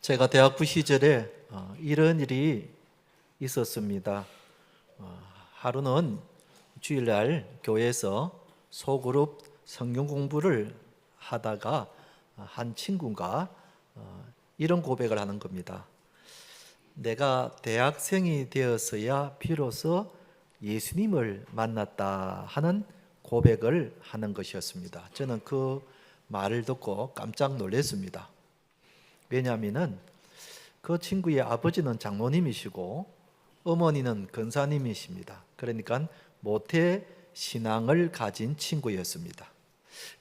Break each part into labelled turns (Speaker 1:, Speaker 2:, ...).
Speaker 1: 제가 대학부 시절에 이런 일이 있었습니다. 하루는 주일날 교회에서 소그룹 성경 공부를 하다가 한 친구가 이런 고백을 하는 겁니다. 내가 대학생이 되어서야 비로소 예수님을 만났다 하는 고백을 하는 것이었습니다. 저는 그 말을 듣고 깜짝 놀랐습니다. 왜냐하면 그 친구의 아버지는 장로님이시고 어머니는 권사님이십니다. 그러니까 모태 신앙을 가진 친구였습니다.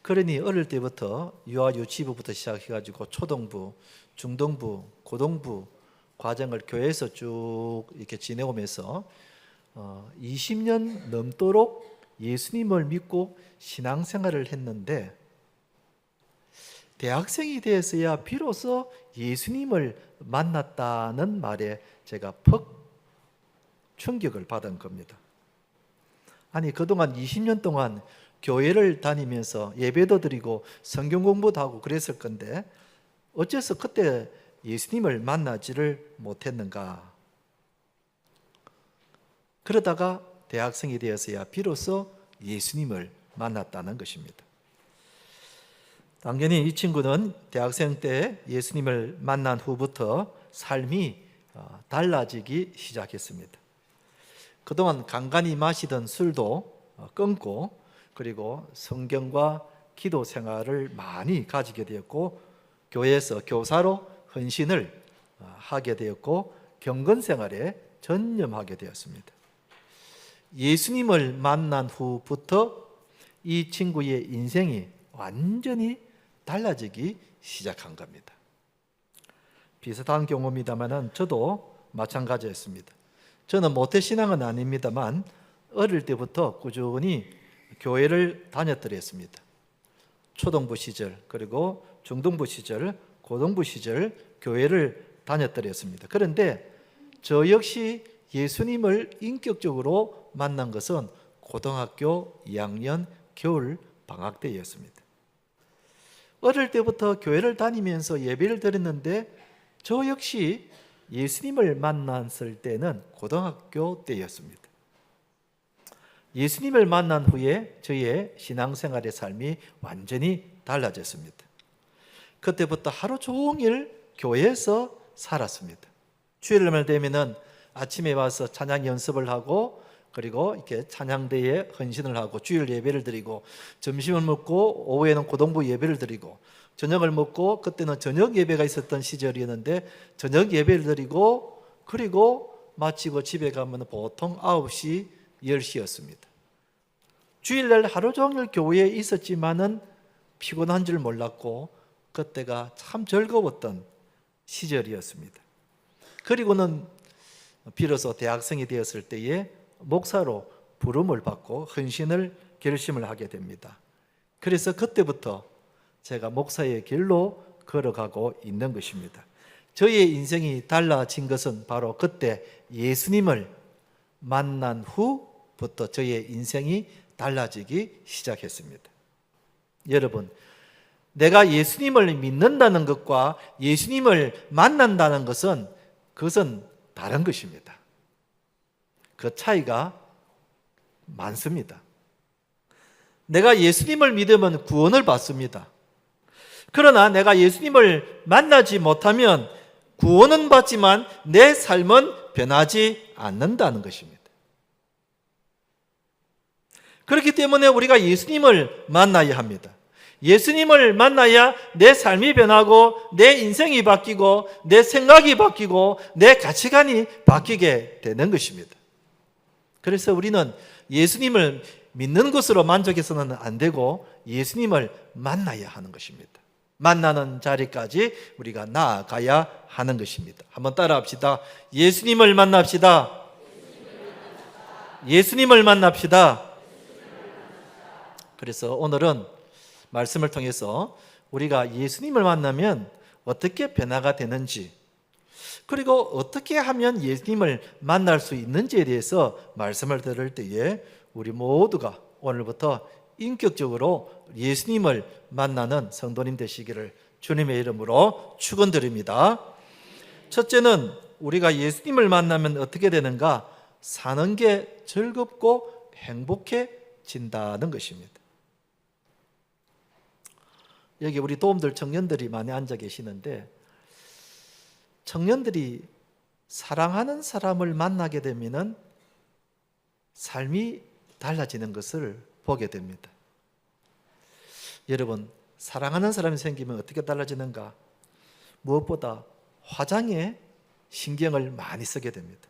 Speaker 1: 그러니 어릴 때부터 유아 유치부부터 시작해가지고 초등부, 중등부, 고등부 과정을 교회에서 쭉 이렇게 지내오면서 20년 넘도록 예수님을 믿고 신앙생활을 했는데 대학생이 되어서야 비로소 예수님을 만났다는 말에 제가 퍽 충격을 받은 겁니다. 아니 그동안 20년 동안 교회를 다니면서 예배도 드리고 성경 공부도 하고 그랬을 건데 어째서 그때 예수님을 만나지를 못했는가? 그러다가 대학생이 되어서야 비로소 예수님을 만났다는 것입니다. 당연히 이 친구는 대학생 때 예수님을 만난 후부터 삶이 달라지기 시작했습니다. 그동안 간간히 마시던 술도 끊고 그리고 성경과 기도 생활을 많이 가지게 되었고 교회에서 교사로 헌신을 하게 되었고 경건 생활에 전념하게 되었습니다. 예수님을 만난 후부터 이 친구의 인생이 완전히 달라지기 시작한 겁니다. 비슷한 경우입니다만 저도 마찬가지였습니다. 저는 모태신앙은 아닙니다만 어릴 때부터 꾸준히 교회를 다녔더랬습니다. 초등부 시절 그리고 중등부 시절 고등부 시절 교회를 다녔더랬습니다. 그런데 저 역시 예수님을 인격적으로 만난 것은 고등학교 2학년 겨울 방학 때였습니다. 어릴 때부터 교회를 다니면서 예배를 드렸는데 저 역시 예수님을 만났을 때는 고등학교 때였습니다. 예수님을 만난 후에 저의 신앙생활의 삶이 완전히 달라졌습니다. 그때부터 하루 종일 교회에서 살았습니다. 주일날 되면은 아침에 와서 찬양 연습을 하고 그리고 이렇게 찬양대에 헌신을 하고 주일 예배를 드리고 점심을 먹고 오후에는 고등부 예배를 드리고 저녁을 먹고 그때는 저녁 예배가 있었던 시절이었는데 저녁 예배를 드리고 그리고 마치고 집에 가면 보통 9시, 10시였습니다. 주일날 하루 종일 교회에 있었지만은 피곤한 줄 몰랐고 그때가 참 즐거웠던 시절이었습니다. 그리고는 비로소 대학생이 되었을 때에 목사로 부름을 받고 헌신을 결심을 하게 됩니다. 그래서 그때부터 제가 목사의 길로 걸어가고 있는 것입니다. 저의 인생이 달라진 것은 바로 그때 예수님을 만난 후부터 저의 인생이 달라지기 시작했습니다. 여러분, 내가 예수님을 믿는다는 것과 예수님을 만난다는 것은 그것은 다른 것입니다. 그 차이가 많습니다. 내가 예수님을 믿으면 구원을 받습니다. 그러나 내가 예수님을 만나지 못하면 구원은 받지만 내 삶은 변하지 않는다는 것입니다. 그렇기 때문에 우리가 예수님을 만나야 합니다. 예수님을 만나야 내 삶이 변하고 내 인생이 바뀌고 내 생각이 바뀌고 내 가치관이 바뀌게 되는 것입니다. 그래서 우리는 예수님을 믿는 것으로 만족해서는 안 되고 예수님을 만나야 하는 것입니다. 만나는 자리까지 우리가 나아가야 하는 것입니다. 한번 따라합시다. 예수님을 만납시다. 예수님을 만납시다. 그래서 오늘은 말씀을 통해서 우리가 예수님을 만나면 어떻게 변화가 되는지 그리고 어떻게 하면 예수님을 만날 수 있는지에 대해서 말씀을 들을 때에 우리 모두가 오늘부터 인격적으로 예수님을 만나는 성도님 되시기를 주님의 이름으로 축원드립니다. 첫째는 우리가 예수님을 만나면 어떻게 되는가? 사는 게 즐겁고 행복해진다는 것입니다. 여기 우리 도움들 청년들이 많이 앉아 계시는데, 청년들이 사랑하는 사람을 만나게 되면은 삶이 달라지는 것을 보게 됩니다. 여러분, 사랑하는 사람이 생기면 어떻게 달라지는가? 무엇보다 화장에 신경을 많이 쓰게 됩니다.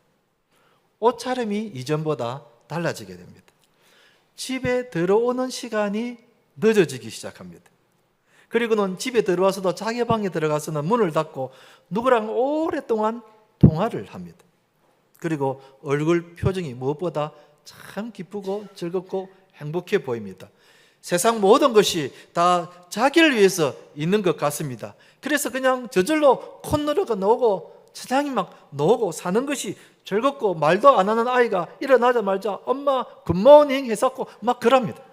Speaker 1: 옷차림이 이전보다 달라지게 됩니다. 집에 들어오는 시간이 늦어지기 시작합니다. 그리고는 집에 들어와서도 자기 방에 들어가서는 문을 닫고 누구랑 오랫동안 통화를 합니다. 그리고 얼굴 표정이 무엇보다 참 기쁘고 즐겁고 행복해 보입니다. 세상 모든 것이 다 자기를 위해서 있는 것 같습니다. 그래서 그냥 저절로 콧노래가 나오고 찬양이 막 나오고 사는 것이 즐겁고, 말도 안 하는 아이가 일어나자마자 엄마 굿모닝 해서 막 그럽니다.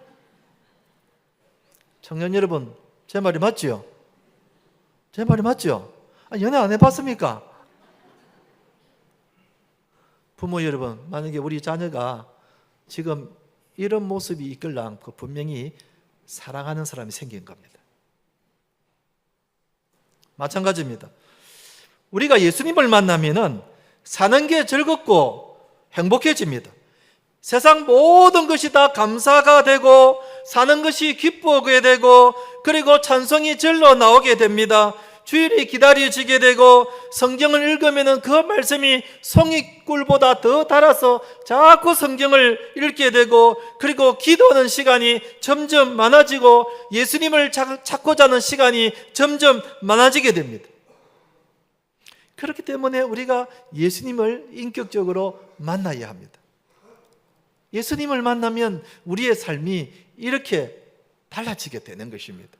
Speaker 1: 청년 여러분, 제 말이 맞지요? 제 말이 맞죠? 연애 안 해봤습니까? 부모 여러분, 만약에 우리 자녀가 지금 이런 모습이 있걸랑 분명히 사랑하는 사람이 생긴 겁니다. 마찬가지입니다. 우리가 예수님을 만나면은 사는 게 즐겁고 행복해집니다. 세상 모든 것이 다 감사가 되고 사는 것이 기쁘게 되고, 그리고 찬송이 절로 나오게 됩니다. 주일이 기다려지게 되고, 성경을 읽으면 그 말씀이 송이꿀보다 더 달아서 자꾸 성경을 읽게 되고, 그리고 기도하는 시간이 점점 많아지고 예수님을 찾고자 하는 시간이 점점 많아지게 됩니다. 그렇기 때문에 우리가 예수님을 인격적으로 만나야 합니다. 예수님을 만나면 우리의 삶이 이렇게 달라지게 되는 것입니다.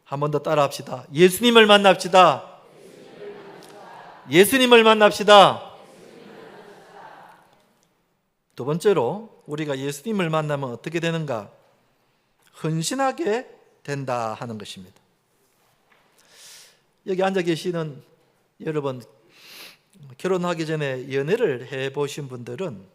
Speaker 1: 한 번 더 따라 합시다. 예수님을 만납시다. 예수님을 만납시다. 두 번째로 우리가 예수님을 만나면 어떻게 되는가? 헌신하게 된다 하는 것입니다. 여기 앉아 계시는 여러분, 결혼하기 전에 연애를 해보신 분들은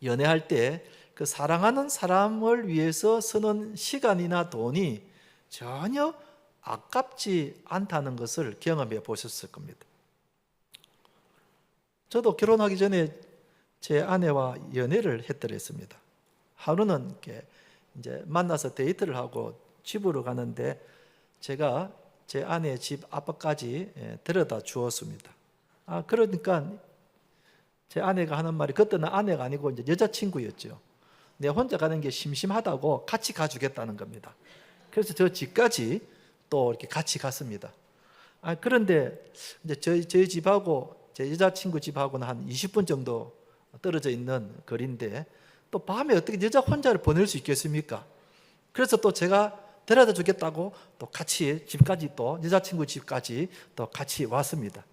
Speaker 1: 연애할 때 그 사랑하는 사람을 위해서 쓰는 시간이나 돈이 전혀 아깝지 않다는 것을 경험해 보셨을 겁니다. 저도 결혼하기 전에 제 아내와 연애를 했더랬습니다. 하루는 이렇게 이제 만나서 데이트를 하고 집으로 가는데 제가 제 아내의 집 앞까지 데려다 주었습니다. 그러니까 제 아내가 하는 말이, 그때는 아내가 아니고 이제 여자친구였죠. 내 혼자 가는 게 심심하다고 같이 가주겠다는 겁니다. 그래서 저 집까지 또 이렇게 같이 갔습니다. 그런데 이제 저희 집하고 제 여자친구 집하고는 한 20분 정도 떨어져 있는 거리인데, 또 밤에 어떻게 여자 혼자를 보낼 수 있겠습니까? 그래서 또 제가 데려다 주겠다고 또 같이 집까지, 또 여자친구 집까지 또 같이 왔습니다.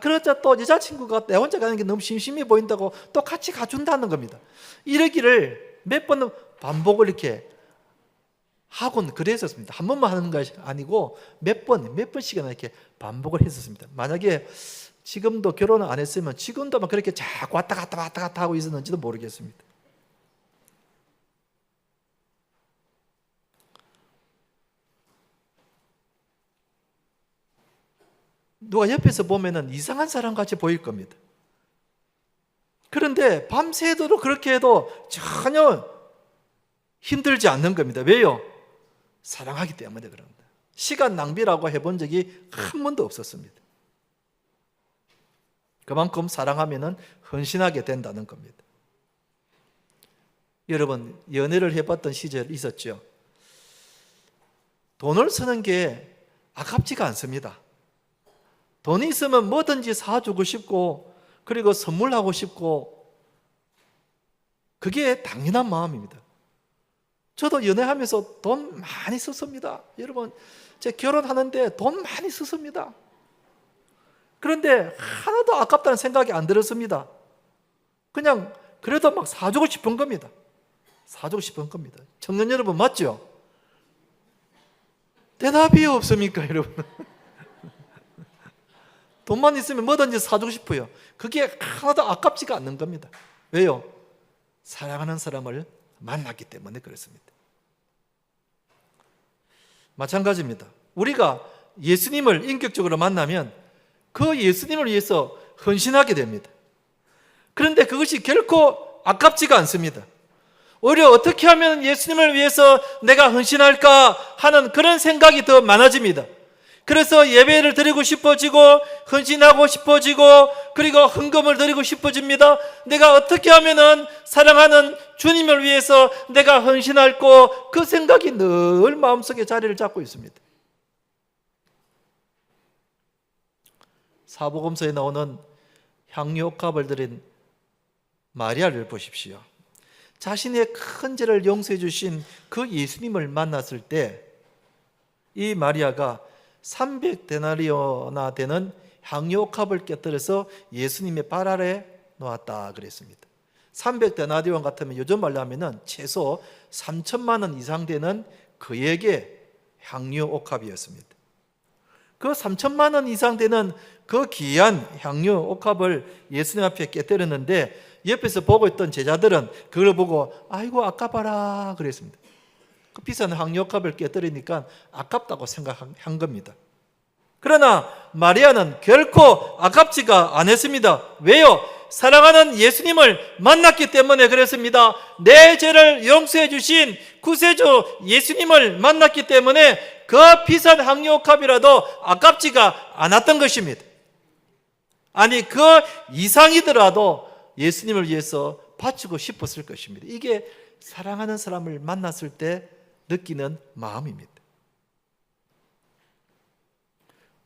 Speaker 1: 그러자 또 여자친구가 내 혼자 가는 게 너무 심심해 보인다고 또 같이 가준다는 겁니다. 이러기를 몇 번 반복을 이렇게 하곤 그랬었습니다. 한 번만 하는 것이 아니고 몇 번씩이나 이렇게 반복을 했었습니다. 만약에 지금도 결혼을 안 했으면 지금도 막 그렇게 자꾸 왔다 갔다 하고 있었는지도 모르겠습니다. 누가 옆에서 보면은 이상한 사람 같이 보일 겁니다. 그런데 밤새도록 그렇게 해도 전혀 힘들지 않는 겁니다. 왜요? 사랑하기 때문에 그럽니다. 시간 낭비라고 해본 적이 한 번도 없었습니다. 그만큼 사랑하면은 헌신하게 된다는 겁니다. 여러분, 연애를 해봤던 시절 있었죠? 돈을 쓰는 게 아깝지가 않습니다. 돈이 있으면 뭐든지 사주고 싶고, 그리고 선물하고 싶고, 그게 당연한 마음입니다. 저도 연애하면서 돈 많이 썼습니다. 여러분, 제 결혼하는데 돈 많이 썼습니다. 그런데 하나도 아깝다는 생각이 안 들었습니다. 그냥 그래도 막 사주고 싶은 겁니다. 사주고 싶은 겁니다. 청년 여러분, 맞죠? 대답이 없습니까, 여러분? 돈만 있으면 뭐든지 사주고 싶어요. 그게 하나도 아깝지가 않는 겁니다. 왜요? 사랑하는 사람을 만났기 때문에 그렇습니다. 마찬가지입니다. 우리가 예수님을 인격적으로 만나면 그 예수님을 위해서 헌신하게 됩니다. 그런데 그것이 결코 아깝지가 않습니다. 오히려 어떻게 하면 예수님을 위해서 내가 헌신할까 하는 그런 생각이 더 많아집니다. 그래서 예배를 드리고 싶어지고 헌신하고 싶어지고 그리고 헌금을 드리고 싶어집니다. 내가 어떻게 하면 사랑하는 주님을 위해서 내가 헌신할까, 그 생각이 늘 마음속에 자리를 잡고 있습니다. 사복음서에 나오는 향유옥합을 드린 마리아를 보십시오. 자신의 큰 죄를 용서해 주신 그 예수님을 만났을 때 이 마리아가 300데나리오나 되는 향유옥합을 깨뜨려서 예수님의 발 아래 놓았다 그랬습니다. 300데나리온 같으면 요즘 말로 하면 최소 3천만 원 이상 되는 그에게 향유옥합이었습니다. 그 3천만 원 이상 되는 그 귀한 향유옥합을 예수님 앞에 깨뜨렸는데 옆에서 보고 있던 제자들은 그걸 보고 아이고 아까봐라 그랬습니다. 그 비싼 향유옥합을 깨뜨리니까 아깝다고 생각한 겁니다. 그러나 마리아는 결코 아깝지가 않았습니다. 왜요? 사랑하는 예수님을 만났기 때문에 그랬습니다. 내 죄를 용서해 주신 구세주 예수님을 만났기 때문에 그 비싼 향유옥합이라도 아깝지가 않았던 것입니다. 아니 그 이상이더라도 예수님을 위해서 바치고 싶었을 것입니다. 이게 사랑하는 사람을 만났을 때 느끼는 마음입니다.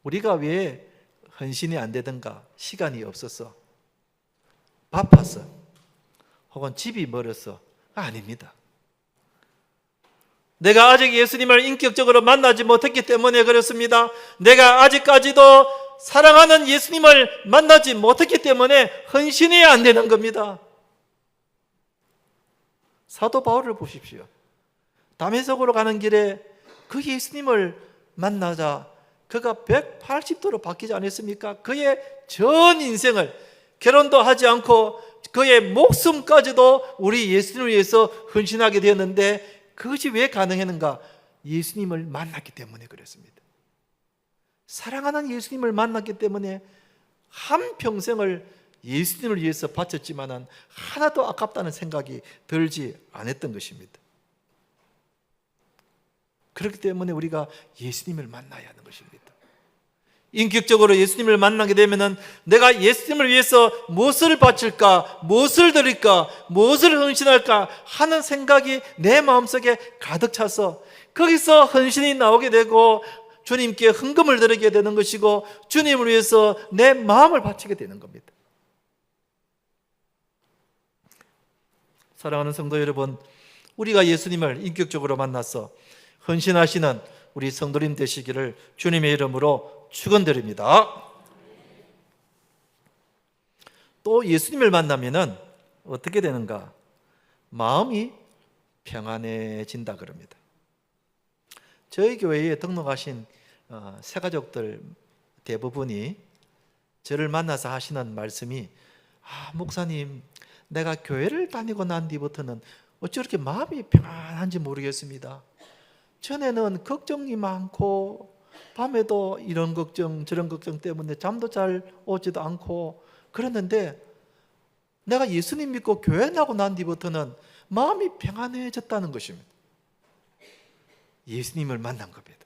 Speaker 1: 우리가 왜 헌신이 안 되든가, 시간이 없어서, 바빠서, 혹은 집이 멀어서 아닙니다. 내가 아직 예수님을 인격적으로 만나지 못했기 때문에 그렇습니다. 내가 아직까지도 사랑하는 예수님을 만나지 못했기 때문에 헌신이 안 되는 겁니다. 사도 바울을 보십시오. 다메섹으로 가는 길에 그 예수님을 만나자 그가 180도로 바뀌지 않았습니까? 그의 전 인생을, 결혼도 하지 않고 그의 목숨까지도 우리 예수님을 위해서 헌신하게 되었는데 그것이 왜 가능했는가? 예수님을 만났기 때문에 그랬습니다. 사랑하는 예수님을 만났기 때문에 한평생을 예수님을 위해서 바쳤지만 하나도 아깝다는 생각이 들지 않았던 것입니다. 그렇기 때문에 우리가 예수님을 만나야 하는 것입니다. 인격적으로 예수님을 만나게 되면 내가 예수님을 위해서 무엇을 바칠까, 무엇을 드릴까, 무엇을 헌신할까 하는 생각이 내 마음속에 가득 차서 거기서 헌신이 나오게 되고 주님께 헌금을 드리게 되는 것이고 주님을 위해서 내 마음을 바치게 되는 겁니다. 사랑하는 성도 여러분, 우리가 예수님을 인격적으로 만나서 헌신하시는 우리 성도님 되시기를 주님의 이름으로 축원드립니다. 또 예수님을 만나면은 어떻게 되는가? 마음이 평안해진다 그럽니다. 저희 교회에 등록하신 새가족들 대부분이 저를 만나서 하시는 말씀이 목사님, 내가 교회를 다니고 난 뒤부터는 어찌 그렇게 마음이 평안한지 모르겠습니다. 전에는 걱정이 많고 밤에도 이런 걱정 저런 걱정 때문에 잠도 잘 오지도 않고 그랬는데 내가 예수님 믿고 교회 나고 난 뒤부터는 마음이 평안해졌다는 것입니다. 예수님을 만난 겁니다.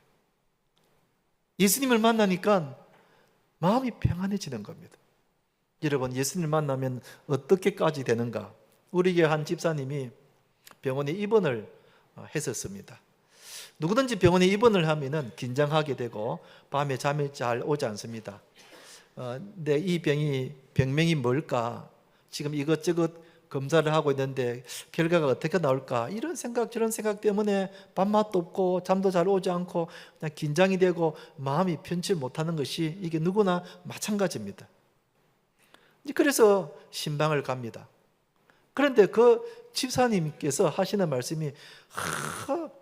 Speaker 1: 예수님을 만나니까 마음이 평안해지는 겁니다. 여러분, 예수님을 만나면 어떻게까지 되는가? 우리 교회 한 집사님이 병원에 입원을 했었습니다. 누구든지 병원에 입원을 하면은 긴장하게 되고 밤에 잠이 잘 오지 않습니다. 내 이 병명이 뭘까? 지금 이것저것 검사를 하고 있는데 결과가 어떻게 나올까? 이런 생각 저런 생각 때문에 밥맛도 없고 잠도 잘 오지 않고 그냥 긴장이 되고 마음이 편치 못하는 것이 이게 누구나 마찬가지입니다. 그래서 신방을 갑니다. 그런데 그 집사님께서 하시는 말씀이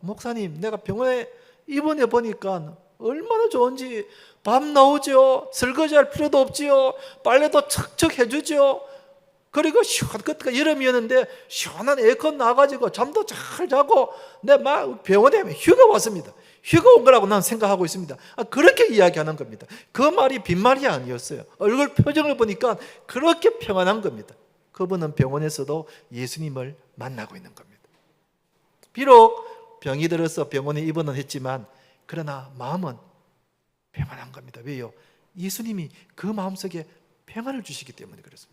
Speaker 1: 목사님, 내가 병원에 입원해 보니까 얼마나 좋은지. 밥 나오죠. 설거지할 필요도 없지요. 빨래도 척척 해주죠. 그리고 그때가 여름이었는데 시원한 에어컨 나가지고 잠도 잘 자고 내 막 병원에 휴가 왔습니다. 휴가 온 거라고 난 생각하고 있습니다. 그렇게 이야기하는 겁니다. 그 말이 빈말이 아니었어요. 얼굴 표정을 보니까 그렇게 평안한 겁니다. 그분은 병원에서도 예수님을 만나고 있는 겁니다. 비록 병이 들어서 병원에 입원은 했지만 그러나 마음은 평안한 겁니다. 왜요? 예수님이 그 마음속에 평안을 주시기 때문에 그렇습니다.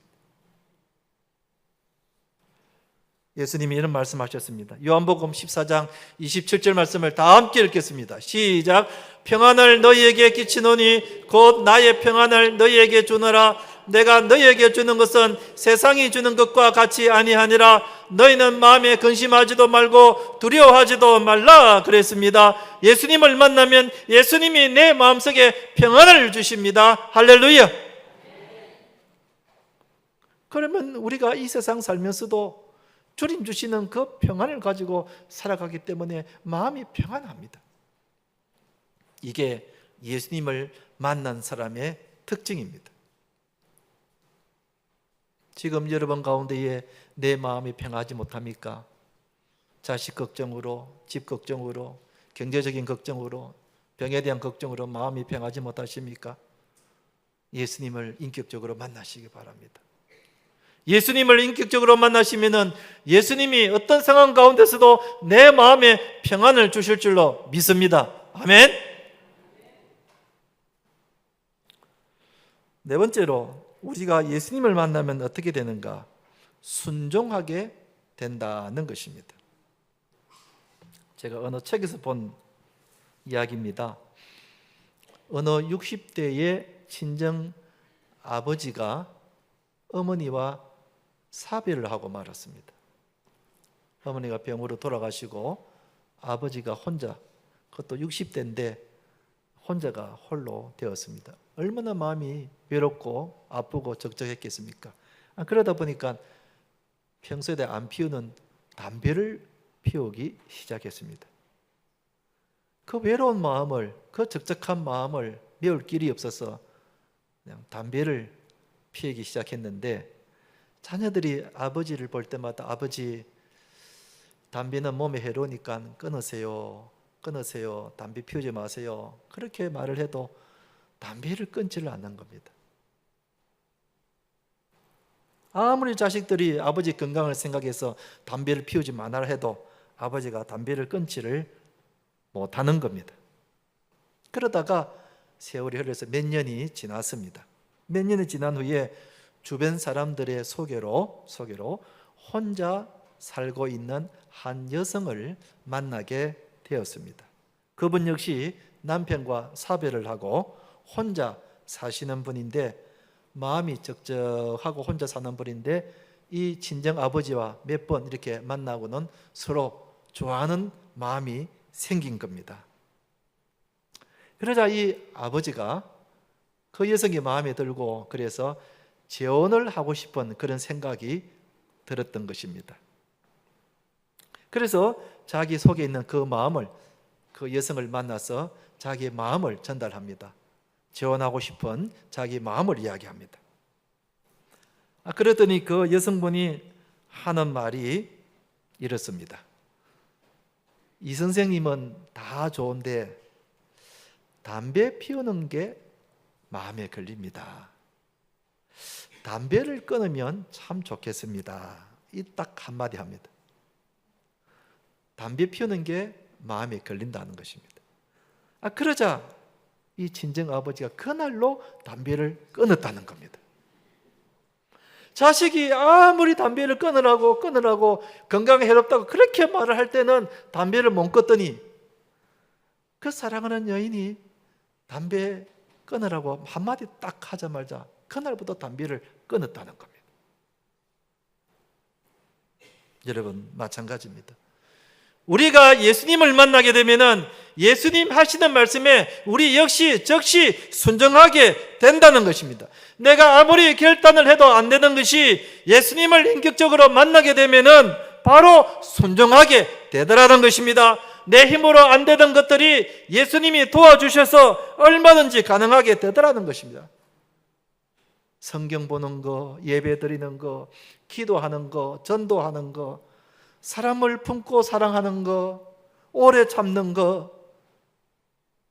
Speaker 1: 예수님이 이런 말씀하셨습니다. 요한복음 14장 27절 말씀을 다 함께 읽겠습니다. 시작. 평안을 너희에게 끼치노니 곧 나의 평안을 너희에게 주노라. 내가 너희에게 주는 것은 세상이 주는 것과 같이 아니하니라. 너희는 마음에 근심하지도 말고 두려워하지도 말라 그랬습니다. 예수님을 만나면 예수님이 내 마음속에 평안을 주십니다. 할렐루야. 그러면 우리가 이 세상 살면서도 주님 주시는 그 평안을 가지고 살아가기 때문에 마음이 평안합니다. 이게 예수님을 만난 사람의 특징입니다. 지금 여러분 가운데에 내 마음이 평하지 못합니까? 자식 걱정으로, 집 걱정으로, 경제적인 걱정으로, 병에 대한 걱정으로 마음이 평하지 못하십니까? 예수님을 인격적으로 만나시기 바랍니다. 예수님을 인격적으로 만나시면은 예수님이 어떤 상황 가운데서도 내 마음에 평안을 주실 줄로 믿습니다. 아멘. 네 번째로 우리가 예수님을 만나면 어떻게 되는가? 순종하게 된다는 것입니다. 제가 어느 책에서 본 이야기입니다. 어느 60대의 친정 아버지가 어머니와 사별을 하고 말았습니다. 어머니가 병으로 돌아가시고 아버지가 혼자, 그것도 60대인데 혼자가 홀로 되었습니다. 얼마나 마음이 외롭고 아프고 적적했겠습니까? 그러다 보니까 평소에 안 피우는 담배를 피우기 시작했습니다. 그 외로운 마음을, 그 적적한 마음을 메울 길이 없어서 그냥 담배를 피우기 시작했는데 자녀들이 아버지를 볼 때마다 아버지, 담배는 몸에 해로우니까 끊으세요. 끊으세요. 담배 피우지 마세요. 그렇게 말을 해도 담배를 끊지를 않는 겁니다. 아무리 자식들이 아버지 건강을 생각해서 담배를 피우지 마라 해도 아버지가 담배를 끊지를 못하는 겁니다. 그러다가 세월이 흘러서 몇 년이 지났습니다. 몇 년이 지난 후에 주변 사람들의 소개로 혼자 살고 있는 한 여성을 만나게 되었습니다. 그분 역시 남편과 사별을 하고 혼자 사시는 분인데, 마음이 적적하고 혼자 사는 분인데 이 친정 아버지와 몇 번 이렇게 만나고는 서로 좋아하는 마음이 생긴 겁니다. 그러자 이 아버지가 그 여성이 마음에 들고 그래서 재혼을 하고 싶은 그런 생각이 들었던 것입니다. 그래서 자기 속에 있는 그 마음을, 그 여성을 만나서 자기의 마음을 전달합니다. 재혼하고 싶은 자기 마음을 이야기합니다. 그랬더니 그 여성분이 하는 말이 이렇습니다. 이 선생님은 다 좋은데 담배 피우는 게 마음에 걸립니다. 담배를 끊으면 참 좋겠습니다. 이 딱 한마디 합니다. 담배 피우는 게 마음에 걸린다는 것입니다. 그러자 이 친정 아버지가 그날로 담배를 끊었다는 겁니다. 자식이 아무리 담배를 끊으라고 건강에 해롭다고 그렇게 말을 할 때는 담배를 못 끊더니 그 사랑하는 여인이 담배 끊으라고 한마디 딱 하자마자 그날부터 담배를 끊었다는 겁니다. 여러분, 마찬가지입니다. 우리가 예수님을 만나게 되면은 예수님 하시는 말씀에 우리 역시 즉시 순종하게 된다는 것입니다. 내가 아무리 결단을 해도 안 되는 것이 예수님을 인격적으로 만나게 되면은 바로 순종하게 되더라는 것입니다. 내 힘으로 안 되던 것들이 예수님이 도와주셔서 얼마든지 가능하게 되더라는 것입니다. 성경 보는 거, 예배 드리는 거, 기도하는 거, 전도하는 거, 사람을 품고 사랑하는 거, 오래 참는 거,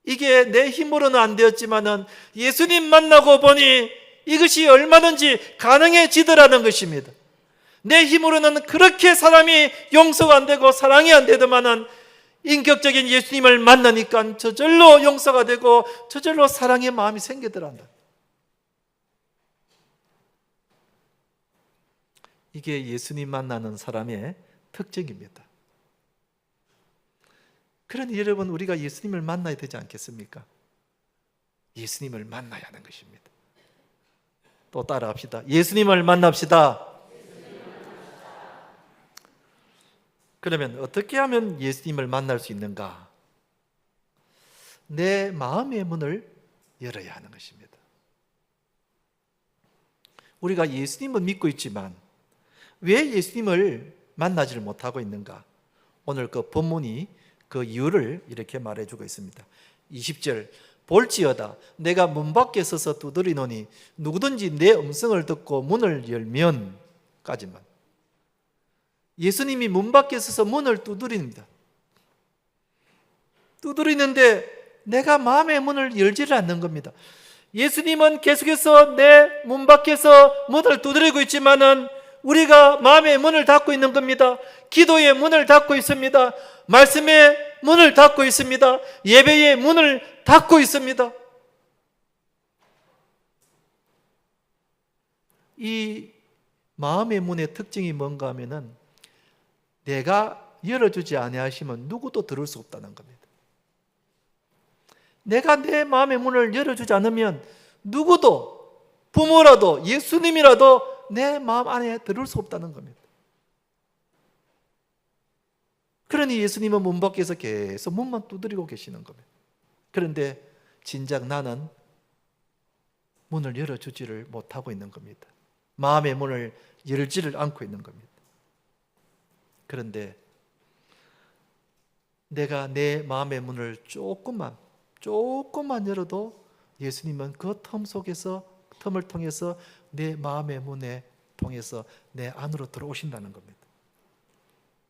Speaker 1: 이게 내 힘으로는 안 되었지만은 예수님 만나고 보니 이것이 얼마든지 가능해지더라는 것입니다. 내 힘으로는 그렇게 사람이 용서가 안 되고 사랑이 안 되더만은 인격적인 예수님을 만나니까 저절로 용서가 되고 저절로 사랑의 마음이 생기더란다. 이게 예수님 만나는 사람의 특징입니다. 그러니 여러분, 우리가 예수님을 만나야 되지 않겠습니까? 예수님을 만나야 하는 것입니다. 또 따라합시다. 예수님을 만납시다. 그러면 어떻게 하면 예수님을 만날 수 있는가? 내 마음의 문을 열어야 하는 것입니다. 우리가 예수님은 믿고 있지만 왜 예수님을 만나지를 못하고 있는가? 오늘 그 본문이 그 이유를 이렇게 말해주고 있습니다. 20절, 볼지어다 내가 문 밖에 서서 두드리노니 누구든지 내 음성을 듣고 문을 열면 까지만. 예수님이 문 밖에 서서 문을 두드립니다. 두드리는데 내가 마음의 문을 열지를 않는 겁니다. 예수님은 계속해서 내 문 밖에서 문을 두드리고 있지만은 우리가 마음의 문을 닫고 있는 겁니다. 기도의 문을 닫고 있습니다. 말씀의 문을 닫고 있습니다. 예배의 문을 닫고 있습니다. 이 마음의 문의 특징이 뭔가 하면은 내가 열어주지 아니하시면 누구도 들을 수 없다는 겁니다. 내가 내 마음의 문을 열어주지 않으면 누구도, 부모라도 예수님이라도 내 마음 안에 들을 수 없다는 겁니다. 그러니 예수님은 문 밖에서 계속 문만 두드리고 계시는 겁니다. 그런데 진작 나는 문을 열어주지를 못하고 있는 겁니다. 마음의 문을 열지를 않고 있는 겁니다. 그런데 내가 내 마음의 문을 조금만 열어도 예수님은 그 틈을 통해서 내 마음의 문에 통해서 내 안으로 들어오신다는 겁니다.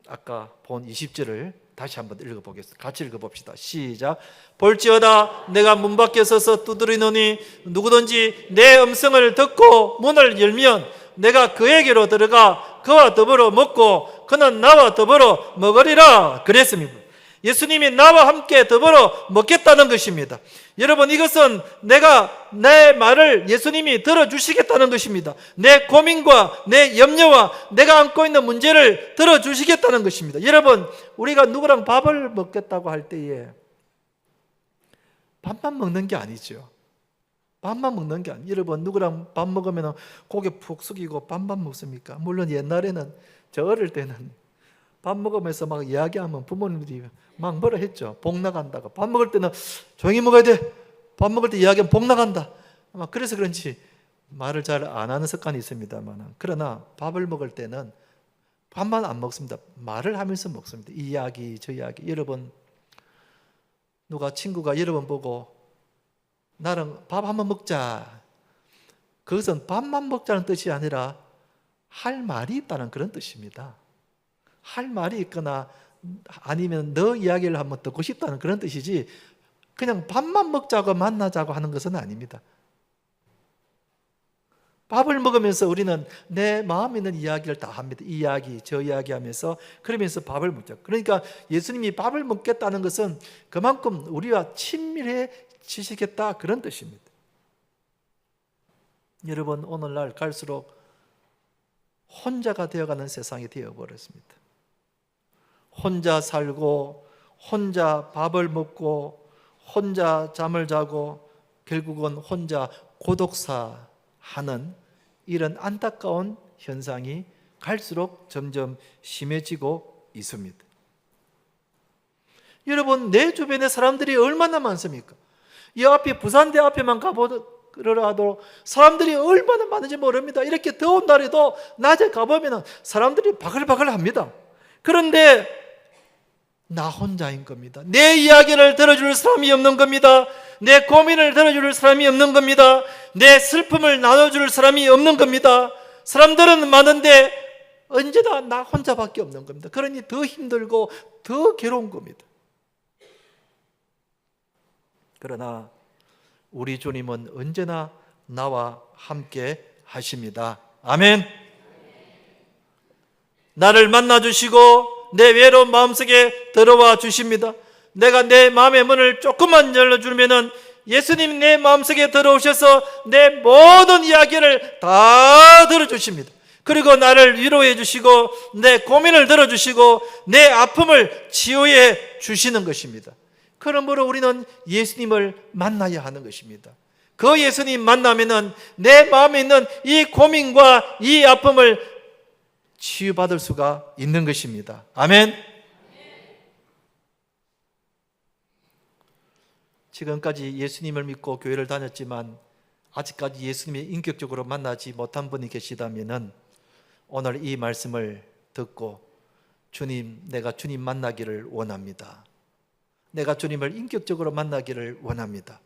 Speaker 1: 아까 본 20절을 다시 한번 읽어보겠습니다. 같이 읽어봅시다. 시작. 볼지어다 내가 문 밖에 서서 두드리노니 누구든지 내 음성을 듣고 문을 열면 내가 그에게로 들어가 그와 더불어 먹고 그는 나와 더불어 먹으리라 그랬습니다. 예수님이 나와 함께 더불어 먹겠다는 것입니다. 여러분, 이것은 내가 내 말을 예수님이 들어주시겠다는 것입니다. 내 고민과 내 염려와 내가 안고 있는 문제를 들어주시겠다는 것입니다. 여러분, 우리가 누구랑 밥을 먹겠다고 할 때에 밥만 먹는 게 아니죠. 밥만 먹는 게 아니에요. 여러분, 누구랑 밥 먹으면 고개 푹 숙이고 밥만 먹습니까? 물론 옛날에는, 저 어릴 때는 밥 먹으면서 막 이야기하면 부모님들이 막 뭐라 했죠. 복 나간다고. 밥 먹을 때는 조용히 먹어야 돼. 밥 먹을 때 이야기하면 복 나간다. 아마 그래서 그런지 말을 잘 안 하는 습관이 있습니다만, 그러나 밥을 먹을 때는 밥만 안 먹습니다. 말을 하면서 먹습니다. 이 이야기 저 이야기. 여러분, 누가 친구가 여러분 보고 나랑 밥 한번 먹자, 그것은 밥만 먹자는 뜻이 아니라 할 말이 있다는 그런 뜻입니다. 할 말이 있거나 아니면 너 이야기를 한번 듣고 싶다는 그런 뜻이지, 그냥 밥만 먹자고 만나자고 하는 것은 아닙니다. 밥을 먹으면서 우리는 내 마음에 있는 이야기를 다 합니다. 이 이야기 저 이야기 하면서, 그러면서 밥을 먹자. 그러니까 예수님이 밥을 먹겠다는 것은 그만큼 우리와 친밀해지시겠다 그런 뜻입니다. 여러분, 오늘날 갈수록 혼자가 되어가는 세상이 되어버렸습니다. 혼자 살고 혼자 밥을 먹고 혼자 잠을 자고 결국은 혼자 고독사하는 이런 안타까운 현상이 갈수록 점점 심해지고 있습니다. 여러분, 내 주변에 사람들이 얼마나 많습니까? 이 앞에 부산대 앞에만 가보더라도 사람들이 얼마나 많은지 모릅니다. 이렇게 더운 날에도 낮에 가보면 사람들이 바글바글 합니다. 그런데 나 혼자인 겁니다. 내 이야기를 들어줄 사람이 없는 겁니다. 내 고민을 들어줄 사람이 없는 겁니다. 내 슬픔을 나눠줄 사람이 없는 겁니다. 사람들은 많은데 언제나 나 혼자밖에 없는 겁니다. 그러니 더 힘들고 더 괴로운 겁니다. 그러나 우리 주님은 언제나 나와 함께 하십니다. 아멘. 나를 만나주시고 내 외로운 마음속에 들어와 주십니다. 내가 내 마음의 문을 조금만 열어주면은 예수님이 내 마음속에 들어오셔서 내 모든 이야기를 다 들어주십니다. 그리고 나를 위로해 주시고 내 고민을 들어주시고 내 아픔을 치유해 주시는 것입니다. 그러므로 우리는 예수님을 만나야 하는 것입니다. 그 예수님 만나면은 내 마음에 있는 이 고민과 이 아픔을 치유받을 수가 있는 것입니다. 아멘. 지금까지 예수님을 믿고 교회를 다녔지만 아직까지 예수님을 인격적으로 만나지 못한 분이 계시다면은 오늘 이 말씀을 듣고 주님, 내가 주님 만나기를 원합니다. 내가 주님을 인격적으로 만나기를 원합니다.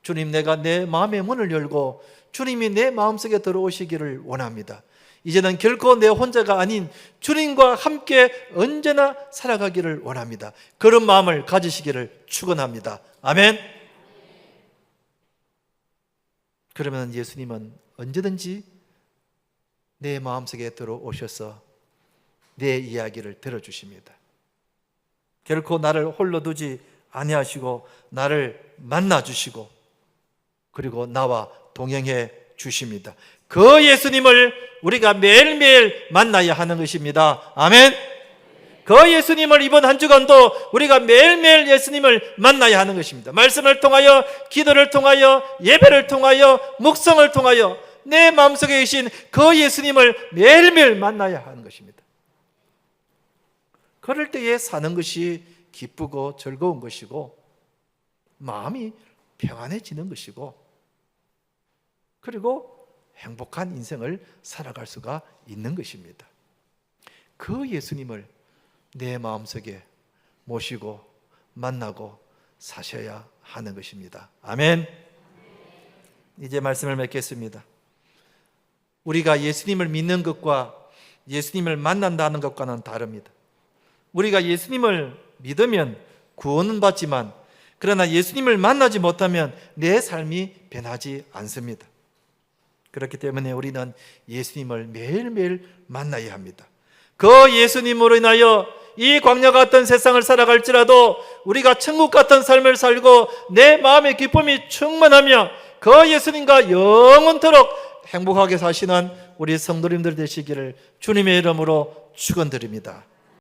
Speaker 1: 주님, 내가 내 마음의 문을 열고 주님이 내 마음속에 들어오시기를 원합니다. 이제는 결코 내 혼자가 아닌 주님과 함께 언제나 살아가기를 원합니다. 그런 마음을 가지시기를 축원합니다. 아멘. 그러면 예수님은 언제든지 내 마음속에 들어오셔서 내 이야기를 들어주십니다. 결코 나를 홀로 두지 아니하시고 나를 만나주시고 그리고 나와 동행해 주십니다. 그 예수님을 우리가 매일매일 만나야 하는 것입니다. 아멘. 그 예수님을 이번 한 주간도 우리가 매일매일 예수님을 만나야 하는 것입니다. 말씀을 통하여, 기도를 통하여, 예배를 통하여, 묵상을 통하여 내 마음속에 계신 그 예수님을 매일매일 만나야 하는 것입니다. 그럴 때에 사는 것이 기쁘고 즐거운 것이고 마음이 평안해지는 것이고 그리고 행복한 인생을 살아갈 수가 있는 것입니다. 그 예수님을 내 마음속에 모시고 만나고 사셔야 하는 것입니다. 아멘. 이제 말씀을 맺겠습니다. 우리가 예수님을 믿는 것과 예수님을 만난다는 것과는 다릅니다. 우리가 예수님을 믿으면 구원은 받지만 그러나 예수님을 만나지 못하면 내 삶이 변하지 않습니다. 그렇기 때문에 우리는 예수님을 매일매일 만나야 합니다. 그 예수님으로 인하여 이 광야 같은 세상을 살아갈지라도 우리가 천국 같은 삶을 살고 내 마음의 기쁨이 충만하며 그 예수님과 영원토록 행복하게 사시는 우리 성도님들 되시기를 주님의 이름으로 축원드립니다.